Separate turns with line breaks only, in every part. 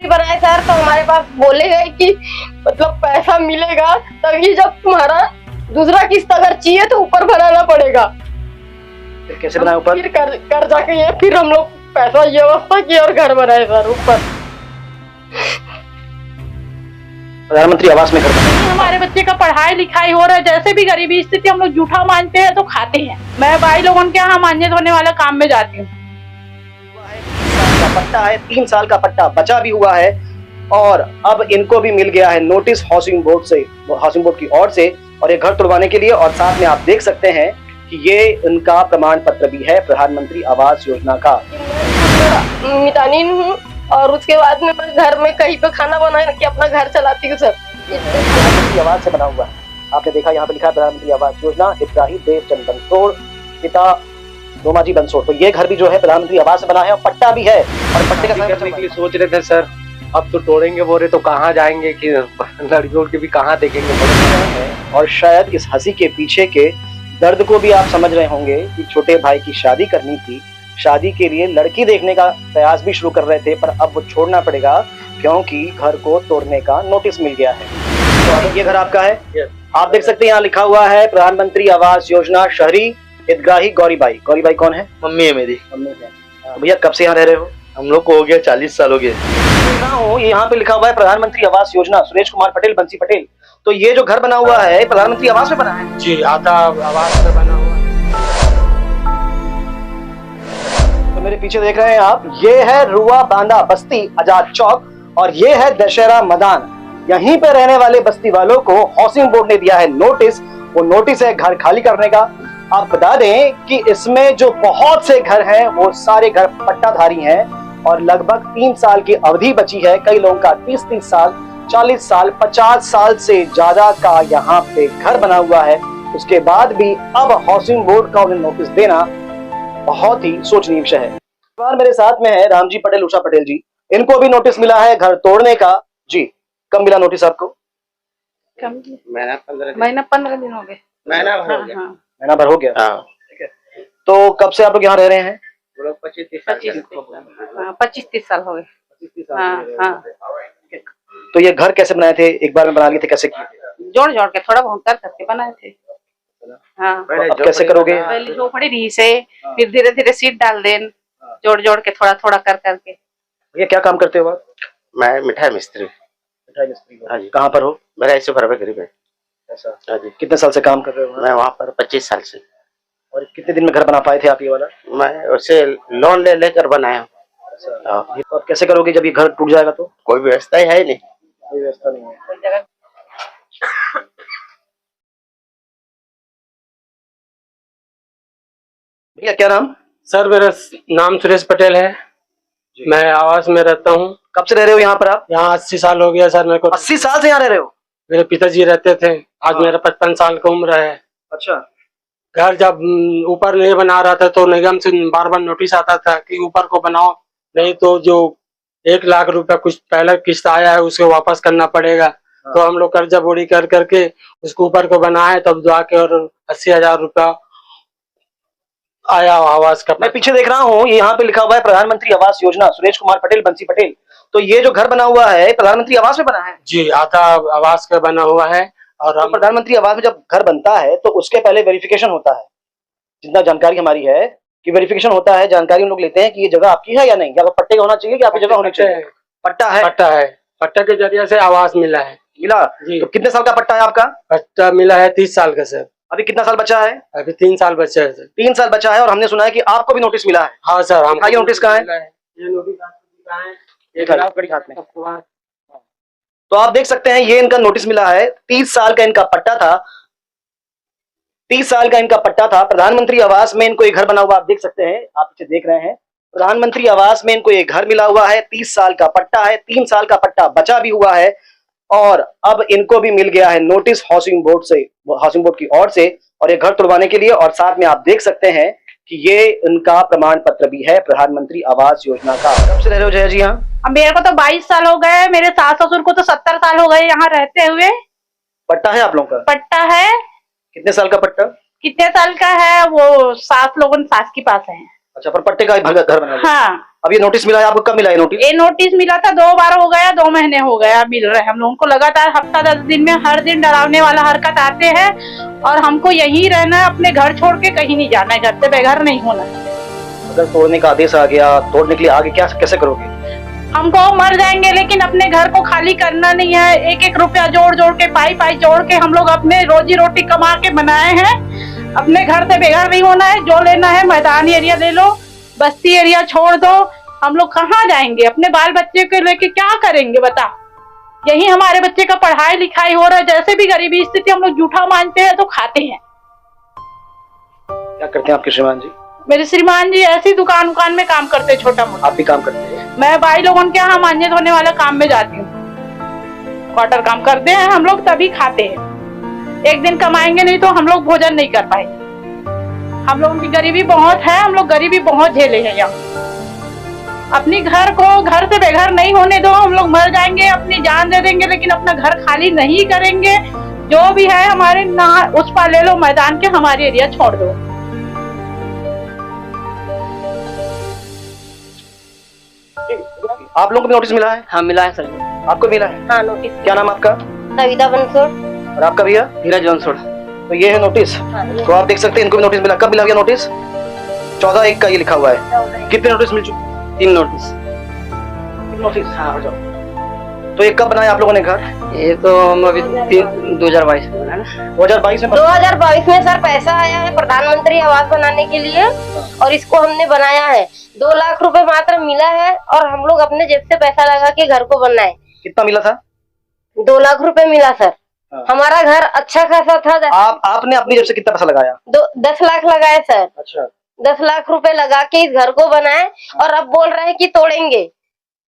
बनाए सर, तो हमारे पास बोले गए कि मतलब पैसा मिलेगा तभी, जब तुम्हारा दूसरा किस्त अगर चाहिए तो ऊपर भराना पड़ेगा।
फिर कैसे बनाए ऊपर?
फिर कर जाके ये फिर हम लोग पैसा व्यवस्था किए और घर बनाए सर ऊपर।
प्रधानमंत्री आवास में घर बनाए।
हमारे बच्चे का पढ़ाई लिखाई हो रहा है, जैसे भी गरीबी स्थिति हम लोग जूठा मानते हैं तो खाते हैं। मैं भाई लोगों के यहाँ मान्य होने वाला काम में जाती हूँ।
का पट्टा है, 3 साल का पट्टा बचा भी हुआ है और अब इनको भी मिल गया है नोटिस हाउसिंग बोर्ड की ओर से, और ये घर तुड़वाने के लिए। और साथ में आप देख सकते हैं कि ये उनका प्रमाण पत्र भी है प्रधानमंत्री आवास योजना का।
मितानीन हूँ और उसके बाद में मैं घर में कहीं पे खाना बना के अपना घर चलाती हूँ सर।
प्रधानमंत्री आवास से बना हुआ है, आपने देखा यहाँ पे लिखा है प्रधानमंत्री आवास योजना, इब्राहिम देवचंद बंसोड़, पिता दोमाजी बंसोड़। तो ये घर भी जो है प्रधानमंत्री आवास से बना है और पट्टा भी है। और पट्टे का
करने के लिए सोच रहे थे सर, अब तो तोड़ेंगे बोल रहे तो कहाँ जाएंगे कि लड़कियों के भी कहाँ देखेंगे।
और शायद इस हंसी के पीछे के दर्द को भी आप समझ रहे होंगे कि छोटे भाई की शादी करनी थी, शादी के लिए लड़की देखने का प्रयास भी शुरू कर रहे थे, पर अब वो छोड़ना पड़ेगा क्योंकि घर को तोड़ने का नोटिस मिल गया है। तो ये घर आपका है, आप देख सकते हैं यहाँ लिखा हुआ है प्रधानमंत्री आवास योजना शहरी ईदगाही गौरीबाई। गौरीबाई कौन है?
मम्मी है मेरी।
मम्मी है। तो भैया कब से यहाँ रह रहे हो?
हम लोग को हो गया 40 साल हो गए।
यहाँ पे लिखा हुआ है प्रधानमंत्री आवास योजना सुरेश कुमार पटेल बंसी पटेल। तो ये जो घर बना हुआ है प्रधानमंत्री आवास में बना है?
जी, आधा आवास में बना हुआ है।
तो मेरे पीछे देख रहे हैं आप, ये है रुआ बांदा बस्ती आजाद चौक और ये है दशहरा मैदान। यहीं पे रहने वाले बस्ती वालों को हाउसिंग बोर्ड ने दिया है नोटिस। वो नोटिस है घर खाली करने का। आप बता दें कि इसमें जो बहुत से घर हैं वो सारे घर पट्टाधारी हैं और लगभग 3 साल की अवधि बची है। कई लोगों का 30-30 साल, 40 साल, 50 साल से ज्यादा का यहाँ पे घर बना हुआ है। उसके बाद भी अब हाउसिंग बोर्ड का उन्हें नोटिस देना बहुत ही सोचनीय विषय है। मेरे साथ में है रामजी पटेल, उषा पटेल जी। इनको भी नोटिस मिला है घर तोड़ने का। जी, कब मिला नोटिस आपको?
महीना 15 दिन हो गए।
महीना भर हो गया।
महीना भर हो गया।
हाँ।
ठीक है। तो कब से आप लोग यहाँ रह रहे हैं?
25-30 साल हो गए। हाँ।
तो ये घर कैसे बनाए थे? एक बार में बना लिए थे, कैसे किए थे?
जोड़ के थोड़ा बहुत करके बनाए थे। हाँ।
अब कैसे करोगे?
पहले झोपड़ी रही से, फिर धीरे धीरे सीट डाल दें, जोड़ के थोड़ा थोड़ा कर करके।
ये क्या काम करते हो आप?
मैं मिठाई मिस्त्री।
मिठाई मिस्त्री।
हाँ जी।
कहाँ पर हो?
मेरा ऐसे बराबर करीब है।
ऐसा।
हाँ जी।
कितने साल से काम कर रहे हो?
मैं वहाँ पर 25 साल से।
और कितने दिन में घर बना पाए थे आप ये वाला?
मैं उसे लोन लेकर बनाया।
हाँ। तो अब कैसे करोगे जब ये घर टूट जाएगा? तो
कोई व्यवस्था ही है नहीं।
कोई व्यवस्था नहीं है। भैया क्या नाम?
सर मेरा नाम सुरेश पटेल है। मैं आवास में रहता हूँ।
कब से रह रहे हो यहाँ पर आप?
यहाँ 80 साल हो गया सर मेरे को।
80 साल से यहाँ रह रहे हो?
मेरे पिताजी रहते थे। आज मेरा 55 साल की उम्र है।
अच्छा।
घर जब ऊपर नहीं बना रहा था तो निगम से बार बार नोटिस आता था कि ऊपर को बनाओ, नहीं तो जो 1 लाख रुपया कुछ पहला किस्त आया है उसको वापस करना पड़ेगा। तो हम लोग कर्जा बोरी कर करके उसको ऊपर को बनाए, तब दुआ के और 80,000 रुपया आया आवास का।
मैं पीछे देख रहा हूँ, ये यहाँ पे लिखा हुआ है प्रधानमंत्री आवास योजना सुरेश कुमार पटेल बंसी पटेल। तो ये जो घर बना हुआ है प्रधानमंत्री आवास में बना है?
जी, आधा आवास का बना हुआ है। और
तो प्रधानमंत्री आवास में जब घर बनता है तो उसके पहले वेरिफिकेशन होता है। जितना जानकारी हमारी है कि वेरिफिकेशन होता है, जानकारी हम लोग लेते हैं कि ये जगह आपकी है या नहीं, या पट्टे का होना चाहिए कि आपकी जगह होनी चाहिए। पट्टा है?
पट्टा है। पट्टा के जरिए से आवास मिला है।
मिला जी। तो कितने साल का पट्टा है आपका?
पट्टा मिला है 30 साल का सर।
अभी कितना साल बचा है?
अभी 3 साल बचा है सर।
3 साल बचा है और हमने सुना है कि आपको भी नोटिस मिला है।
हाँ सर। हम
नोटिस कहाँ है?
ये नोटिस
हाथ में। तो आप देख सकते हैं ये इनका नोटिस मिला है। 30 साल का इनका पट्टा था। 30 साल का इनका पट्टा था। प्रधानमंत्री आवास में इनको ये घर बना हुआ आप देख सकते हैं, आप पीछे देख रहे हैं। प्रधानमंत्री आवास में इनको ये घर मिला हुआ है। 30 साल का पट्टा है, 3 साल का पट्टा बचा भी हुआ है और अब इनको भी मिल गया है नोटिस हाउसिंग बोर्ड की ओर से, और ये घर तुड़वाने के लिए। और साथ में आप देख सकते हैं कि ये इनका प्रमाण पत्र भी है प्रधानमंत्री आवास योजना का। कब से रह रहे हो जया जी यहाँ?
मेरे को तो 22 साल हो गए। मेरे सास ससुर को तो 70 साल हो गए यहाँ रहते हुए।
पट्टा है आप लोगों का?
पट्टा है।
कितने साल का पट्टा?
कितने साल का है वो सास लोगों सास के पास है।
अच्छा, पर पट्टे का घर बना लिया।
हाँ,
अब ये नोटिस मिला है आपको, कब मिला है नोटिस?
ये नोटिस मिला था 2 बार हो गया, 2 महीने हो गया मिल रहे हैं हम लोगों को लगातार। हफ्ता 10 दिन में हर दिन डरावने वाला हरकत आते हैं और हमको यहीं रहना है, अपने घर छोड़ के कहीं नहीं जाना है, घर से बेघर नहीं होना।
अगर तोड़ने का आदेश आ गया, तोड़ने के लिए आगे क्या कैसे करोगे?
हमको मर जाएंगे लेकिन अपने घर को खाली करना नहीं है। एक एक रुपया जोड़ जोड़ के पाई जोड़ के हम लोग अपने रोजी रोटी कमा के बनाए हैं। अपने घर से बेघर नहीं होना है। जो लेना है मैदानी एरिया ले लो, बस्ती एरिया छोड़ दो। हम लोग कहाँ जाएंगे? अपने बाल बच्चे को लेके क्या करेंगे बता? यही हमारे बच्चे का पढ़ाई लिखाई हो रहा है। जैसे भी गरीबी स्थिति हम लोग जूठा मानते हैं तो खाते हैं।
क्या करते हैं आपके श्रीमान जी?
मेरे श्रीमान जी ऐसी दुकान में काम करते हैं, छोटा मोटा।
आप भी काम करते हैं?
मैं भाई लोगों के यहाँ मान्य धोने वाला काम में जाती हूँ। क्वार्टर काम करते हैं हम लोग, तभी खाते हैं। एक दिन कमाएंगे नहीं तो हम लोग भोजन नहीं कर पाएंगे। हम लोगों की गरीबी बहुत है, हम लोग गरीबी बहुत झेले हैं यहाँ। अपनी घर को घर से बेघर नहीं होने दो। हम लोग मर जाएंगे, अपनी जान दे देंगे, लेकिन अपना घर खाली नहीं करेंगे। जो भी है हमारे ना उस पर ले लो मैदान के, हमारे एरिया छोड़ दो।
आप लोगों को भी नोटिस मिला है?
हाँ मिला है सर।
आपको मिला है?
हाँ नोटिस।
क्या नाम आपका?
सविता बंसोड़।
और आपका भैया?
धीरज बंसोड़।
तो ये है नोटिस। तो आप देख सकते हैं इनको भी नोटिस मिला। कब मिला भैया नोटिस? 14/1 का ये लिखा हुआ है। कितने नोटिस मिल चुके?
3 नोटिस।
3 नोटिस। हाँ, हो जाओ। तो ये कब बनाया आप लोगों ने घर?
ये तो हम अभी 2022 में बना ना।
2022 में?
2022 में सर पैसा आया है प्रधानमंत्री आवास बनाने के लिए और इसको हमने बनाया है। 2 लाख रुपए मात्र मिला है और हम लोग अपने जेब से पैसा लगा के घर को बनाए।
कितना मिला था?
2 लाख रुपए मिला सर।
हाँ।
हमारा घर अच्छा खासा था।
आपने अपनी जेब से कितना पैसा लगाया?
10 लाख लगाए सर।
अच्छा।
10 लाख रुपए लगा के इस घर को बनाए और अब बोल रहे हैं कि तोड़ेंगे।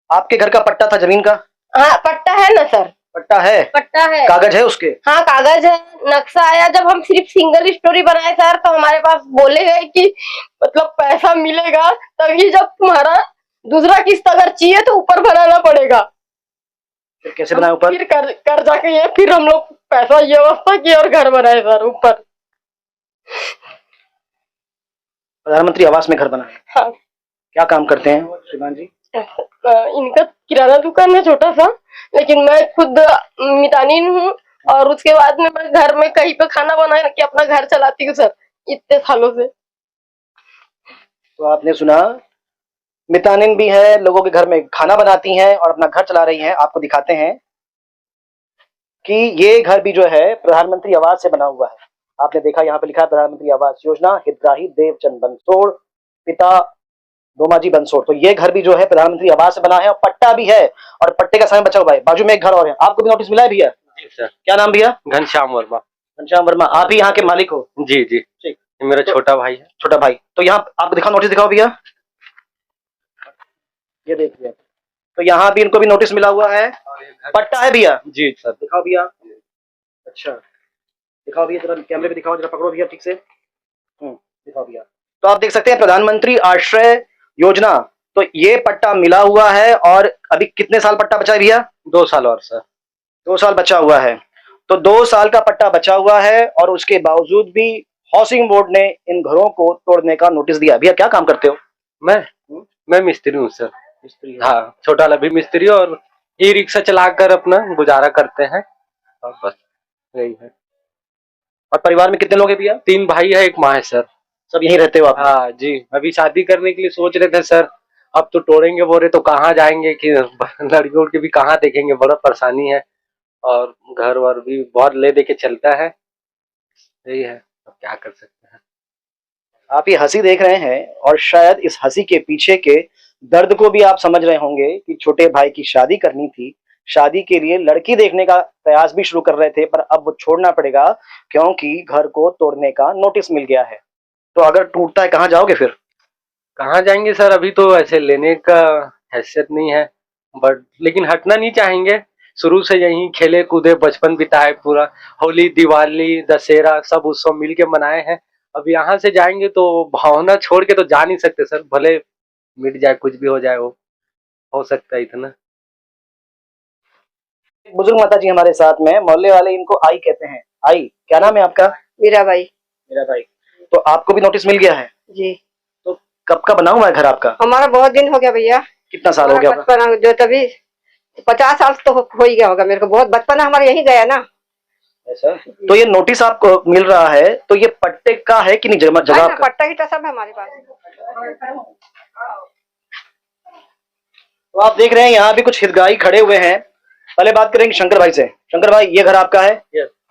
आपके घर का पट्टा था जमीन का?
हाँ पट्टा है ना सर।
पट्टा है?
पट्टा है।
कागज है उसके?
हाँ कागज है, नक्शा आया। जब हम सिर्फ सिंगल स्टोरी बनाए सर तो हमारे पास बोले गए कि मतलब पैसा मिलेगा तभी, जब तुम्हारा दूसरा किस्त अगर चाहिए तो ऊपर बनाना पड़ेगा।
फिर कैसे बनाए ऊपर?
फिर कर्जा के ये फिर हम लोग पैसा ये व्यवस्था की और घर बनाए सर ऊपर।
प्रधानमंत्री आवास में घर बनाए।
हाँ।
क्या काम करते हैं श्रीमान जी?
इनका किराना दुकान है छोटा सा, लेकिन मैं खुद मितानिन हूँ और उसके बाद में मैं घर में कहीं पे खाना बना के अपना घर चलाती हूँ सर इतने सालों से।
तो आपने सुना, मितानिन भी है, लोगों के घर में खाना बनाती हैं और अपना घर चला रही हैं। आपको दिखाते हैं कि ये घर भी जो है प्रधानमंत्री आवास से बना हुआ है। आपने देखा यहाँ पे लिखा है प्रधानमंत्री आवास योजना, हितग्राही देवचंद बंसोड़, पिता दोमाजी बंसोड़। तो ये घर भी जो है प्रधानमंत्री आवास से बना है और पट्टा भी है और पट्टे का समय बचा हुआ है। बाजू में एक घर और है। आपको भी नोटिस मिला है भैया?
जी सर।
क्या नाम भैया?
घनश्याम वर्मा।
घनश्याम वर्मा। आप ही यहाँ के मालिक हो?
जी जी
ठीक।
ये मेरा छोटा भाई है।
छोटा भाई। तो यहाँ आपको दिखाओ, नोटिस दिखाओ भैया। ये देखिए, तो यहाँ भी इनको भी नोटिस मिला हुआ है। पट्टा है भैया?
जी सर।
दिखाओ भैया। अच्छा दिखाओ भैया, जरा कैमरे पे दिखाओ, जरा पकड़ो भैया ठीक से। दिखाओ भैया। तो आप देख सकते हैं प्रधानमंत्री आश्रय योजना, तो ये पट्टा मिला हुआ है। और अभी कितने साल पट्टा बचा है भैया?
2 साल और सर।
2 साल बचा हुआ है। तो 2 साल का पट्टा बचा हुआ है और उसके बावजूद भी हाउसिंग बोर्ड ने इन घरों को तोड़ने का नोटिस दिया। भैया क्या काम करते हो?
मैं मिस्त्री हूँ सर।
मिस्त्री।
हाँ, छोटा वाला भी मिस्त्री और ई रिक्शा चलाकर अपना गुजारा करते हैं और बस यही है।
और परिवार में कितने लोग हैं भैया?
3 भाई है, 1 माँ है सर।
सब यहीं रहते हो आप?
हाँ जी। अभी शादी करने के लिए सोच रहे थे सर, अब तो तोड़ेंगे बोरे तो कहाँ जाएंगे कि लड़कियों की भी कहाँ देखेंगे, बड़ा परेशानी है और घर वर भी बहुत ले दे के चलता है। यही है, अब क्या कर सकते हैं।
आप ये हंसी देख रहे हैं और शायद इस हंसी के पीछे के दर्द को भी आप समझ रहे होंगे कि छोटे भाई की शादी करनी थी। शादी के लिए लड़की देखने का प्रयास भी शुरू कर रहे थे, पर अब वो छोड़ना पड़ेगा क्योंकि घर को तोड़ने का नोटिस मिल गया है। तो अगर टूटता है कहाँ जाओगे फिर?
कहाँ जाएंगे सर, अभी तो ऐसे लेने का हैसियत नहीं है, बट लेकिन हटना नहीं चाहेंगे। शुरू से यहीं खेले कूदे, बचपन बिताए, पूरा होली दिवाली दशहरा सब उत्सव मिल के मनाए हैं। अब यहाँ से जाएंगे तो भावना छोड़ के तो जा नहीं सकते सर, भले मिट जाए कुछ भी हो जाए, वो हो सकता है इतना।
बुजुर्ग माता जी हमारे साथ में, मोहल्ले वाले इनको आई कहते हैं। आई, क्या नाम है आपका?
मीरा भाई।
मेरा भाई। तो आपको भी नोटिस मिल गया है?
जी।
तो कब का बना हुआ है घर आपका?
हमारा बहुत दिन हो गया भैया।
कितना साल हो गया होगा?
बचपन जो तभी 50 साल तो हो ही गया होगा मेरे को। बहुत बचपन हमारा यही गया ना।
ऐसा? तो ये नोटिस आपको मिल रहा है तो ये पट्टे का है कि नहीं? जगह
हाँ,
आपका?
पट्टा की तो सब है हमारे पास।
तो आप देख रहे हैं यहाँ भी कुछ हितग्राही खड़े हुए हैं। पहले बात करेंगे शंकर भाई से। शंकर भाई, ये घर आपका है?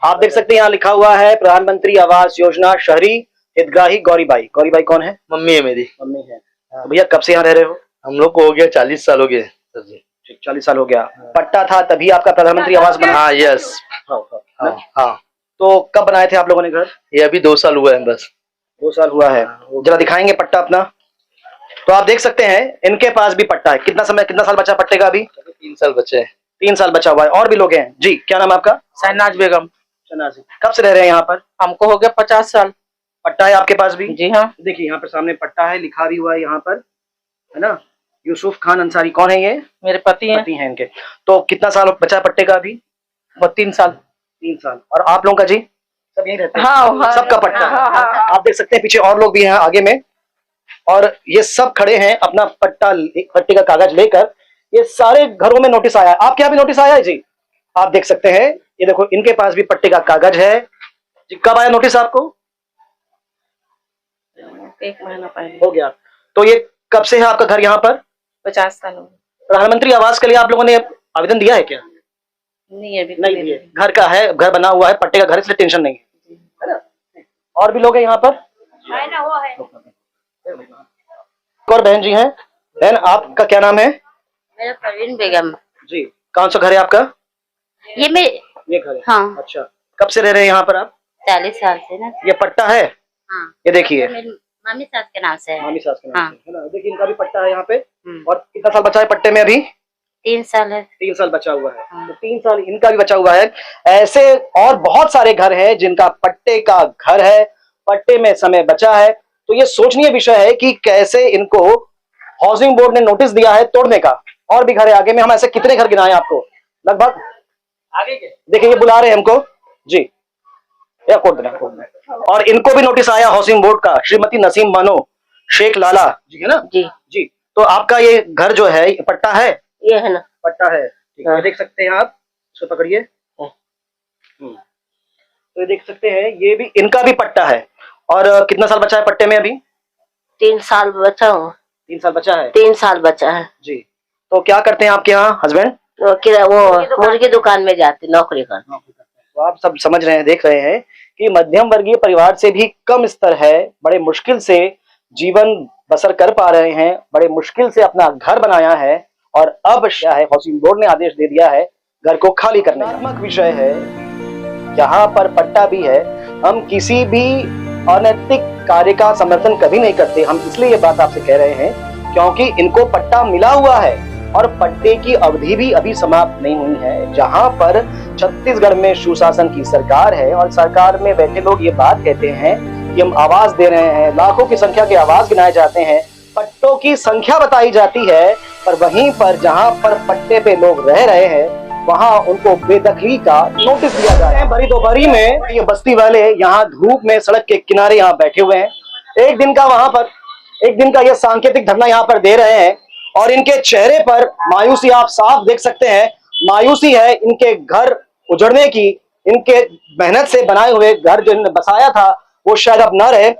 आप देख सकते हैं यहाँ लिखा हुआ है प्रधानमंत्री आवास योजना शहरी हितग्राही गौरी बाई। गौरी बाई कौन है?
मम्मी है मेरी।
मम्मी है। तो भैया कब से यहाँ रह रहे हो?
हम लोग को हो गया 40 साल हो गए सर जी।
40 साल हो गया। पट्टा था तभी आपका प्रधानमंत्री आवास बना?
हाँ यस। हाँ
तो कब बनाए थे आप लोगों ने घर?
ये अभी 2 साल हुआ है बस।
2 साल हुआ है। जरा दिखाएंगे पट्टा अपना। तो आप देख सकते हैं इनके पास भी पट्टा है। कितना साल बचा पट्टे का? अभी
3 साल बचे हैं।
3 साल बचा हुआ है। और भी लोग हैं जी। क्या नाम है आपका?
शहनाज बेगम।
शहनाज। कब से रह रहे हैं यहाँ पर?
हमको हो गया 50 साल।
पट्टा है आपके पास भी?
जी हाँ।
देखिए यहाँ पर सामने पट्टा है, लिखा भी हुआ है यहाँ पर, है ना? यूसुफ खान अंसारी कौन है ये?
मेरे पति हैं।
पति हैं इनके। तो कितना साल बचा है पट्टे का अभी?
वो 3 साल।
3 साल। और आप लोगों का जी? सब यहीं रहते हैं?
हाँ,
सबका पट्टा है। आप देख सकते हैं पीछे और लोग भी हैं आगे में, और ये सब खड़े हैं अपना पट्टे का कागज लेकर। ये सारे घरों में नोटिस आया है। आपके यहाँ भी नोटिस आया है जी? आप देख सकते हैं, ये देखो इनके पास भी पट्टे का कागज है जी। कब आया नोटिस आपको?
1 महीना पहले।
हो गया। तो ये कब से है आपका घर यहाँ पर?
50 साल हो गए।
प्रधानमंत्री आवास के लिए आप लोगों ने आवेदन दिया है क्या?
नहीं अभी
नहीं दिए। घर का है, घर बना हुआ है, पट्टे का घर, इसलिए टेंशन नहीं है ना? और भी लोग हैं यहाँ पर? एक और बहन जी हैं। बहन, आपका क्या नाम है?
मेरा परवीन बेगम।
जी। कौन सा घर है आपका?
ये मैं
ये घर है।
हाँ।
अच्छा, कब से रह रहे हैं यहाँ पर आप?
40 साल से ना।
ये पट्टा है?
हाँ।
ये देखिए,
मेरी मामी सास के नाम से है।
मामी सास के नाम
हाँ।
से, है ना? देखिए इनका भी पट्टा है यहाँ पे। और कितना साल बचा है पट्टे में अभी?
3 साल है।
3 साल बचा हुआ है।
हाँ।
तो 3 साल इनका भी बचा हुआ है। ऐसे और बहुत सारे घर हैं जिनका पट्टे का घर है, पट्टे में समय बचा है। तो ये सोचनीय विषय है कि कैसे इनको हाउसिंग बोर्ड ने नोटिस दिया है तोड़ने का। और भी घर है आगे में। हम ऐसे कितने घर गिनाए आपको? लगभग आगे के देखिए, ये बुला रहे हैं हमको जी। या कोड देना। और इनको भी नोटिस आया हाउसिंग बोर्ड का। श्रीमती नसीम बानो शेख लाला जी, है ना?
जी
जी। तो आपका ये घर जो है पट्टा है?
ये है ना।
पट्टा है। ठीक है, देख सकते हैं आप, इसको पकड़िए। तो ये देख सकते हैं, ये भी इनका भी पट्टा है। और कितना साल बचा है पट्टे में अभी?
3 साल बचा हूँ।
3 साल बचा है
3 साल बचा है
जी। तो क्या करते हैं आपके यहाँ हस्बैंड?
वो मुर्गी दुकान में जाती, नौकरी कर।
तो आप सब समझ रहे हैं, देख रहे हैं कि मध्यम वर्गीय परिवार से भी कम स्तर है। बड़े मुश्किल से जीवन बसर कर पा रहे हैं, बड़े मुश्किल से अपना घर बनाया है। और अब क्या है, हाउसिंग बोर्ड ने आदेश दे दिया है घर को खाली करने का। विषय है, यहाँ पर पट्टा भी है। हम किसी भी अनैतिक कार्य का समर्थन कभी नहीं करते। हम इसलिए ये बात आपसे कह रहे हैं क्योंकि इनको पट्टा मिला हुआ है और पट्टे की अवधि भी अभी समाप्त नहीं हुई है। जहां पर छत्तीसगढ़ में सुशासन की सरकार है और सरकार में बैठे लोग ये बात कहते हैं कि हम आवाज दे रहे हैं, लाखों की संख्या के आवाज गिनाए जाते हैं, पट्टों की संख्या बताई जाती है, पर वहीं पर जहां पर पट्टे पे लोग रह रहे हैं वहां उनको बेदखली का नोटिस दिया जा रहा है। भरी दोपहरी में ये बस्ती वाले यहाँ धूप में सड़क के किनारे यहाँ बैठे हुए हैं। एक दिन का ये सांकेतिक धरना यहाँ पर दे रहे हैं और इनके चेहरे पर मायूसी आप साफ देख सकते हैं। मायूसी है इनके घर उजड़ने की। इनके मेहनत से बनाए हुए घर जो इन्होंने बसाया था वो शायद अब न रहे।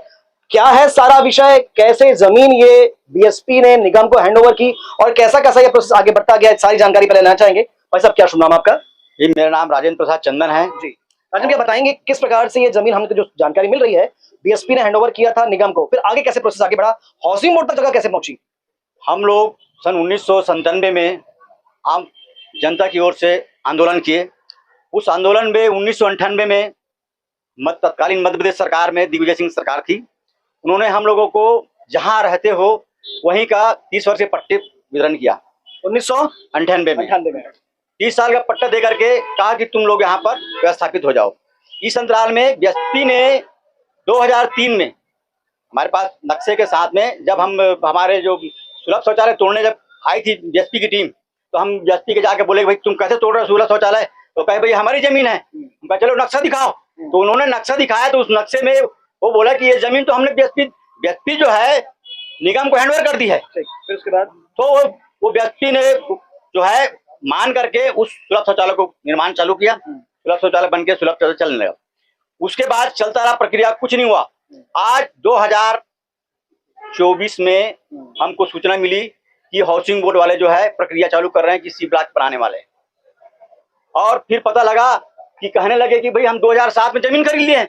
क्या है सारा विषय, कैसे जमीन ये बीएसपी ने निगम को हैंडओवर की और कैसा कैसा ये प्रोसेस आगे बढ़ता गया, सारी जानकारी पहले लेना चाहेंगे। भाई साहब, क्या शुभ नाम आपका?
जी, मेरा नाम राजेंद्र प्रसाद चंदन है
जी। राजेंद्र, क्या बताएंगे किस प्रकार से ये जमीन हमको जो जानकारी मिल रही है बीएसपी ने हैंडओवर किया था निगम को, फिर आगे कैसे प्रोसेस आगे बढ़ा, हाउसिंग बोर्ड तक जगह कैसे पहुंची?
हम लोग सन 1997 में आम जनता की ओर से आंदोलन किए। उस आंदोलन में 1998 में तत्कालीन मध्य प्रदेश सरकार में दिग्विजय सिंह सरकार थी। उन्होंने हम लोगों को जहां रहते हो वहीं का 30 वर्षीय पट्टे वितरण किया 1998 में। 30 साल का पट्टा दे करके कहा कि तुम लोग यहाँ पर व्यवस्थापित हो जाओ। इस अंतराल में बीएसपी ने 2003 में हमारे पास नक्शे के साथ में, जब हम हमारे जो सुलभ शौचालय तोड़ने जब आई थी बीएसपी की टीम, तो हम बीएसपी के जाके बोले भाई तुम कैसे तोड़ रहे हो सुलभ शौचालय? तो कहे भाई हमारी जमीन है। चलो नक्शा दिखाओ। तो उन्होंने नक्शा दिखाया तो उस नक्शे में वो बोला कि ये जमीन तो हमने बीएसपी जो है निगम को हैंडओवर कर दी है।
फिर उसके बाद
तो वो व्यक्ति ने जो है मान करके उस सुलभ शौचालय को निर्माण चालू किया, सुलभ शौचालय बन के सुलभ शौचालय चलने लगा। उसके बाद चलता रहा प्रक्रिया, कुछ नहीं हुआ। आज 2024 में हमको सूचना मिली कि हाउसिंग बोर्ड वाले जो है प्रक्रिया चालू कर रहे हैं कि सी ब्लॉक पर आने वाले हैं। और फिर पता लगा कि कहने लगे कि भाई हम 2007 में जमीन खरीद लिए हैं।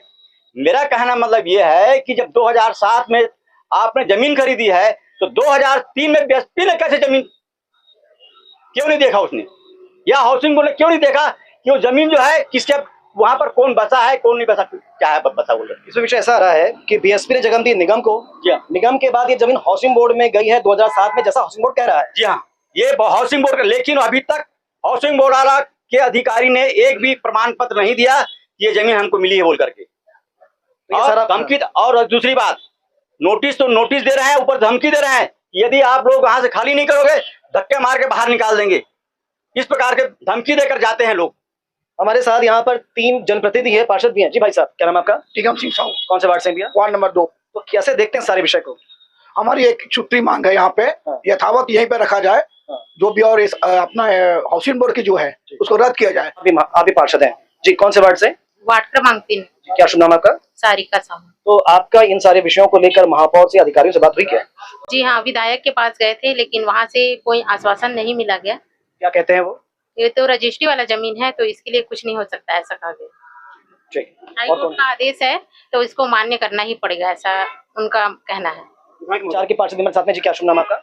मेरा कहना मतलब ये है कि जब 2007 में आपने जमीन खरीदी है तो 2003 में व्यक्ति ने कैसे जमीन क्यों नहीं देखा उसने, या हाउसिंग बोर्ड ने क्यों नहीं देखा कि वो जमीन जो है किसके वहां पर कौन बसा है कौन नहीं बसा, क्या है बता बोले।
इसमें विषय ऐसा रहा है कि बीएसपी ने जगह दी निगम को, निगम के बाद ये जमीन हाउसिंग बोर्ड में गई है 2007 में, जैसा हाउसिंग बोर्ड कह रहा है।
जी हाँ, ये हाउसिंग बोर्ड, लेकिन अभी तक हाउसिंग बोर्ड वाला के अधिकारी ने एक भी प्रमाण पत्र नहीं दिया कि ये जमीन हमको मिली है बोल करके। और धमकी, और दूसरी बात, नोटिस तो नोटिस दे रहे हैं, ऊपर धमकी दे रहे हैं यदि आप लोग वहां से खाली नहीं करोगे धक्के मार के बाहर निकाल देंगे। इस प्रकार के धमकी देकर जाते हैं लोग।
हमारे साथ यहाँ पर 3 जनप्रतिनिधि है, पार्षद भी हैं। जी भाई साहब, क्या नाम है आपका?
टिकम सिंह साहू,
कौन से वार्ड से भैया?
Ward number 2।
तो कैसे देखते हैं सारे विषय को?
हमारी एक छुट्टी मांग है यहाँ पे, यथावत यहीं पे रखा जाए जो भी, और इस अपना हाउसिंग बोर्ड की जो है उसको रद्द किया जाए।
आप भी पार्षद हैं जी, कौन से वार्ड से?
वार्ड क्रमांक 3।
क्या शुभ नाम आपका?
सारिका साहू।
तो आपका इन सारे विषयों को लेकर महापौर से, अधिकारियों से बात हुई क्या?
जी हाँ, विधायक के पास गए थे लेकिन वहाँ से कोई आश्वासन नहीं मिला गया।
क्या कहते हैं वो?
ये तो रजिस्ट्री वाला जमीन है तो इसके लिए कुछ नहीं हो सकता, ऐसा कहा गया। हाईकोर्ट का आदेश है तो इसको मान्य करना ही पड़ेगा, ऐसा उनका कहना है।
4 के पार्षद मेरे साथ में जी, क्या शुभ नाम आपका?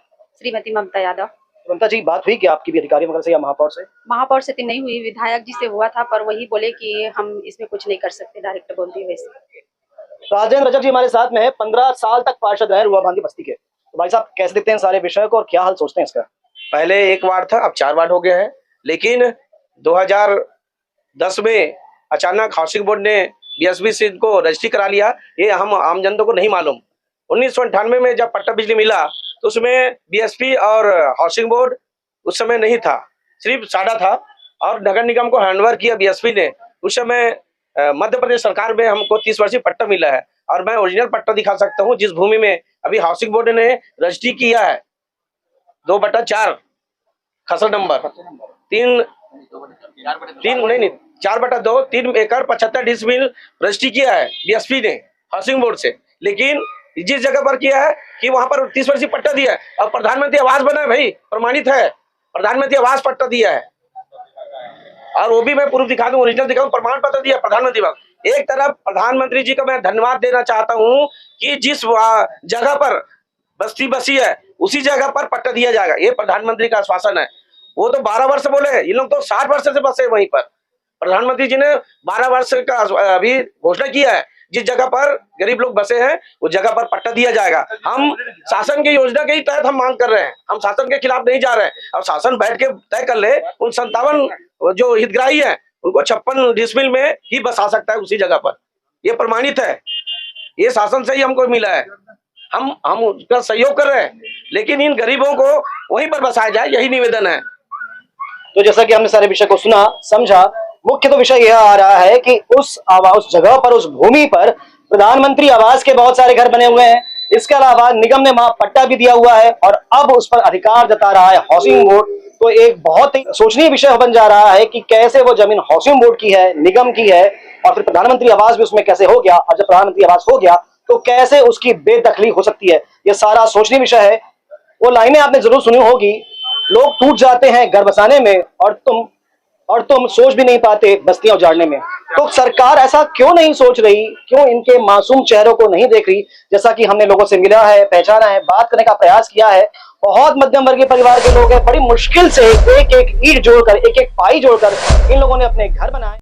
श्रीमती ममता यादव।
ममता जी, बात हुई क्या आपकी भी अधिकारी वगैरह से या महापौर से?
महापौर से तो नहीं हुई, विधायक जी से हुआ था, पर वही बोले कि हम इसमें कुछ नहीं कर सकते, डायरेक्ट बोल दिए वैसे।
राजेंद्र रजक जी हमारे साथ में है, 15 साल तक पार्षद रहे रुआ बांदी बस्ती के। तो भाई साहब, कैसे देखते हैं सारे विषय को और क्या हल सोचते हैं इसका?
पहले 1 वार्ड था, अब 4 वार्ड हो गया है, लेकिन 2010 में अचानक हाउसिंग बोर्ड ने बीएसबी से इनको रजिस्ट्री करा लिया। ये हम आम जनता को नहीं मालूम। 1998 में जब पट्टा बिजली मिला तो उसमें बीएसपी और हाउसिंग बोर्ड उस समय नहीं था, सिर्फ साडा था, और नगर निगम को हैंडओवर किया बीएसपी ने। उस समय मध्य प्रदेश सरकार में हमको 30 वर्षीय पट्टा मिला है, और मैं ओरिजिनल पट्टा दिखा सकता हूँ जिस भूमि में अभी हाउसिंग बोर्ड ने रजिस्ट्री किया है 2/4 खसर नंबर 4/2 3 एकड़ 75 डिसमिल रजिस्ट्री किया है बीएसपी ने हाउसिंग बोर्ड से। लेकिन जिस जगह पर किया है कि वहां पर 30 वर्षीय पट्टा दिया है, और प्रधानमंत्री आवास बना है भाई, प्रमाणित है, प्रधानमंत्री आवास पट्टा दिया है, और वो भी मैं प्रूफ दिखा दूं, ओरिजिनल दिखाऊं, प्रमाण पत्र दिया प्रधानमंत्री। एक तरफ प्रधानमंत्री जी का मैं धन्यवाद देना चाहता हूं कि जिस जगह पर बस्ती बसी है उसी जगह पर पट्टा दिया जाएगा, ये प्रधानमंत्री का आश्वासन है। वो तो 12 वर्ष बोले, ये लोग तो 60 वर्ष से बसे वहीं पर। प्रधानमंत्री जी ने 12 वर्ष का अभी घोषणा किया है, जिस जगह पर गरीब लोग बसे हैं उस जगह पर पट्टा दिया जाएगा। हम शासन की योजना के ही तहत हम मांग कर रहे हैं, हम शासन के खिलाफ नहीं जा रहे हैं। और शासन बैठ के तय कर ले, उन 57 जो हितग्राही हैं उनको 56 डिसमिल में ही बसा सकता है उसी जगह पर, ये प्रमाणित है, ये शासन से ही हमको मिला है। हम उसका सहयोग कर रहे हैं, लेकिन इन गरीबों को वहीं पर बसाया जाए, यही निवेदन है।
तो जैसा कि हमने सारे विषय को सुना समझा, मुख्य तो विषय यह आ रहा है कि उस जगह पर, उस भूमि पर प्रधानमंत्री आवास के बहुत सारे घर बने हुए हैं। इसके अलावा निगम ने वहां पट्टा भी दिया हुआ है, और अब उस पर अधिकार जता रहा है हाउसिंग बोर्ड। तो एक बहुत ही सोचनीय विषय बन जा रहा है कि कैसे वो जमीन हाउसिंग बोर्ड की है, निगम की है, और फिर प्रधानमंत्री आवास भी उसमें कैसे हो गया, और जब प्रधानमंत्री आवास हो गया तो कैसे उसकी बेदखली हो सकती है। ये सारा सोचनीय विषय है। वो लाइनें आपने जरूर सुनी होगी, लोग टूट जाते हैं घर बसाने में, और तुम सोच भी नहीं पाते बस्तियां उजाड़ने में। तो सरकार ऐसा क्यों नहीं सोच रही, क्यों इनके मासूम चेहरों को नहीं देख रही? जैसा कि हमने लोगों से मिला है, पहचाना है, बात करने का प्रयास किया है, बहुत मध्यम वर्गीय परिवार के लोग हैं, बड़ी मुश्किल से एक एक ईंट जोड़कर, एक एक पाई जोड़कर इन लोगों ने अपने घर बनाए।